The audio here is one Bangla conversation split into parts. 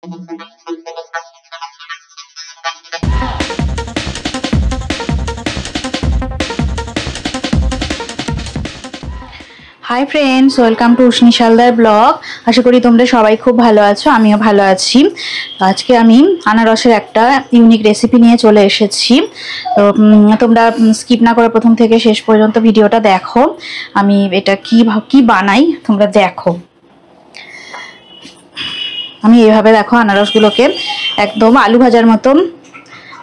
हाई फ्रेंड्स, वेलकम टू उष्णी शालदार ब्लग। आशा करी तुम्हारा सबाई खूब भालो आछो, आमिও भालो आछि। आज के आमी आनारसेर एकटा इउनिक रेसिपि निये चले एसेछि। तो तोमरा स्किप ना करे प्रथम थेके शेष पर्यन्त भिडियोटा देखो। आमी एटा कि बानाई तोमरा देखो। आमी एइभाবে देखो आनारसगुलोके एकदम आलू भाजार मतन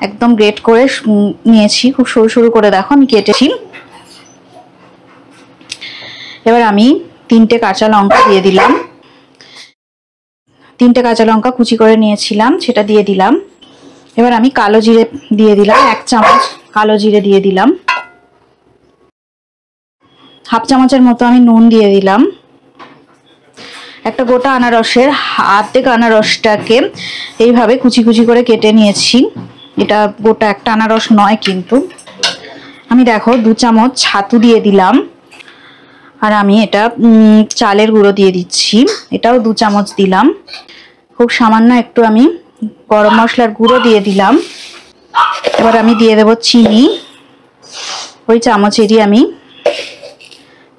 एकदम ग्रेट करे निয়েছি, खूब সরু সরু করে দেখো আমি কেটেছি। এবার আমি 3টে কাঁচা লঙ্কা দিয়ে দিলাম। 3টে কাঁচা লঙ্কা কুচি করে নিয়েছিলাম, সেটা দিয়ে দিলাম। এবার আমি কালো জিরে দিয়ে দিলাম, 1 চামচ কালো জিরে দিয়ে দিলাম। হাফ চামচের মতো আমি নুন দিয়ে দিলাম। একটা গোটা আনারসের অর্ধেক আনারসটাকে এইভাবে কুচি কুচি করে কেটে নিয়েছি। এটা গোটা একটা আনারস নয় কিন্তু। আমি দেখো 2 চামচ ছাতু দিয়ে দিলাম। আর আমি এটা চালের গুঁড়ো দিয়ে দিচ্ছি, এটাও 2 চামচ দিলাম। খুব সামান্য একটু আমি গরম মশলার গুঁড়ো দিয়ে দিলাম। এবার আমি দিয়ে দেব চিনি, ওই চামচেরই আমি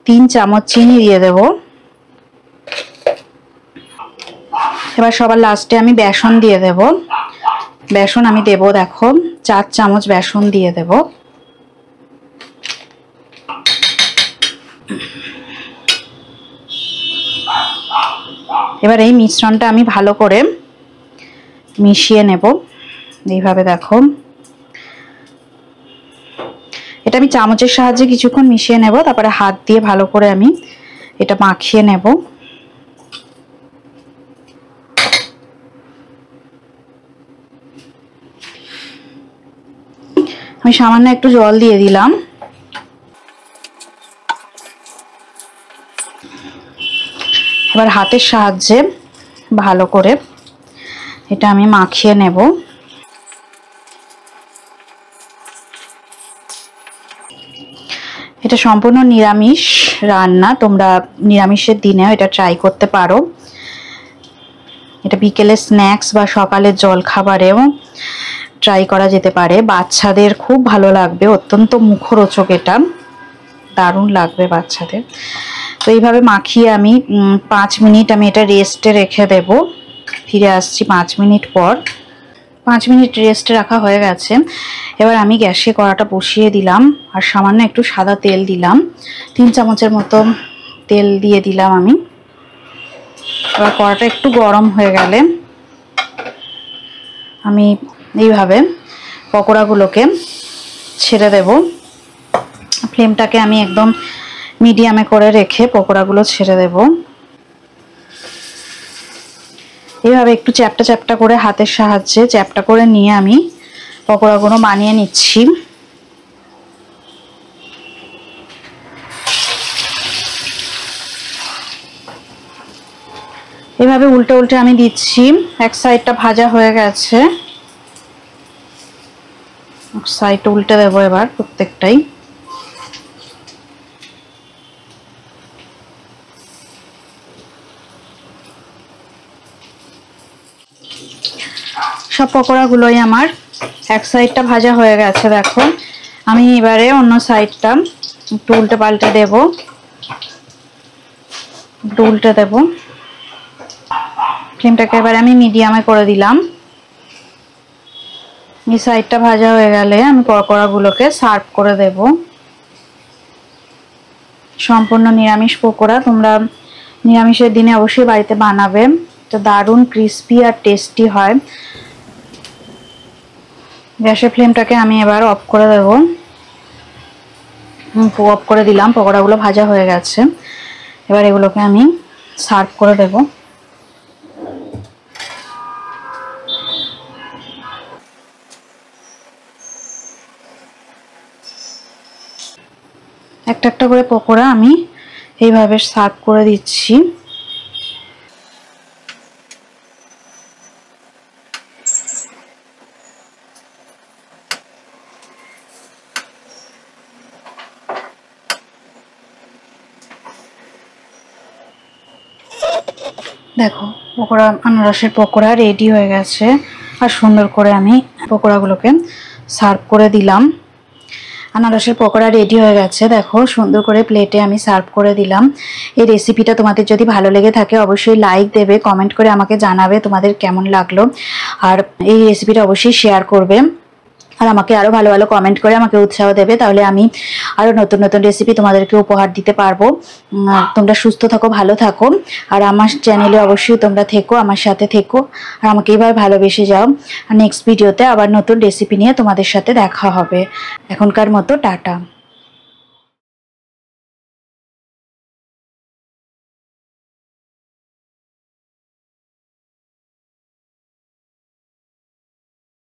3 চামচ চিনি দিয়ে দেব। এবার সবার লাস্টে আমি বেসন দিয়ে দেব। বেসন আমি দেব দেখো 4 চামচ বেসন দিয়ে দেব। এবার এই মিশ্রণটা আমি ভালো করে মিশিয়ে নেব। এইভাবে দেখো, এটা আমি চামচের সাহায্যে কিছুক্ষণ মিশিয়ে নেব, তারপরে হাত দিয়ে ভালো করে আমি এটা মাখিয়ে নেব। আমি সামান্য একটু জল দিয়ে দিলাম। এবার হাতের সাহায্যে ভালো করে এটা আমি মাখিয়ে নেব। এটা সম্পূর্ণ নিরামিষ রান্না, তোমরা নিরামিষের দিনেও এটা ট্রাই করতে পারো। এটা বিকেলে স্ন্যাক্স বা সকালের জলখাবারেও ট্রাই করা যেতে পারে। বাচ্চাদের খুব ভালো লাগবে, অত্যন্ত মুখরোচক, এটা দারুণ লাগবে বাচ্চাদের। তো এইভাবে মাখিয়ে আমি 5 মিনিট আমি এটা রেস্টে রেখে দেব। ফিরে আসছি 5 মিনিট পর। 5 মিনিট রেস্টে রাখা হয়ে গেছে। এবার আমি গ্যাসে কড়াটা বসিয়ে দিলাম আর সামান্য একটু সাদা তেল দিলাম। 3 চামচের মতো তেল দিয়ে দিলাম আমি। এবার কড়াটা একটু গরম হয়ে গেলে আমি এইভাবে পকোড়াগুলোকে ছেড়ে দেব। ফ্লেমটাকে আমি একদম মিডিয়ামে করে রেখে পকোড়াগুলো ছেড়ে দেব। এইভাবে একটু চ্যাপটা চ্যাপটা করে হাতের সাহায্যে চ্যাপটা করে নিয়ে আমি পকোড়াগুলো বানিয়ে নিচ্ছি। এইভাবে উল্টে উল্টে আমি দিচ্ছি। এক সাইডটা ভাজা হয়ে গেছে, সাইড উল্টে দেব এবার প্রত্যেকটাই। সব পকোড়াগুলোই আমার এক সাইডটা ভাজা হয়ে গেছে দেখো। আমি এবারে অন্য সাইডটা একটু উল্টে পাল্টে দেব, একটু উল্টে দেব। ফ্লেমটাকে এবারে আমি মিডিয়ামে করে দিলাম। এই সাইডটা ভাজা হয়ে গেলে আমি পকোড়াগুলোকে সার্ভ করে দেব। সম্পূর্ণ নিরামিষ পকোড়া, তোমরা নিরামিষের দিনে অবশ্যই বাড়িতে বানাবে। তো দারুণ ক্রিস্পি আর টেস্টি হয়। গ্যাসের ফ্লেমটাকে আমি এবার অফ করে দেব। অফ করে দিলাম, পকোড়াগুলো ভাজা হয়ে গেছে। এবার এগুলোকে আমি সার্ভ করে দেব। একটা একটা করে পকোড়া আমি এইভাবে সার্ভ করে দিচ্ছি। দেখো পকোড়া, আনারসের পকোড়া রেডি হয়ে গেছে। আর সুন্দর করে আমি পকোড়াগুলোকে সার্ভ করে দিলাম। আনারসের পকোড়া রেডি হয়ে গেছে, দেখো সুন্দর করে প্লেটে আমি সার্ভ করে দিলাম। এই রেসিপিটা তোমাদের যদি ভালো লেগে থাকে অবশ্যই লাইক দেবে, কমেন্ট করে আমাকে জানাবে তোমাদের কেমন লাগলো। আর এই রেসিপিটা অবশ্যই শেয়ার করবে আর আমাকে আরও ভালো ভালো কমেন্ট করে আমাকে উৎসাহ দেবে, তাহলে আমি আরও নতুন নতুন রেসিপি তোমাদেরকে উপহার দিতে পারবো। তোমরা সুস্থ থাকো, ভালো থাকো, আর আমার চ্যানেলে অবশ্যই তোমরা থেকো, আমার সাথে থেকো, আর আমাকে এইভাবে ভালোবেসে যাও। আর নেক্সট ভিডিওতে আবার নতুন রেসিপি নিয়ে তোমাদের সাথে দেখা হবে। এখনকার মতো টাটা।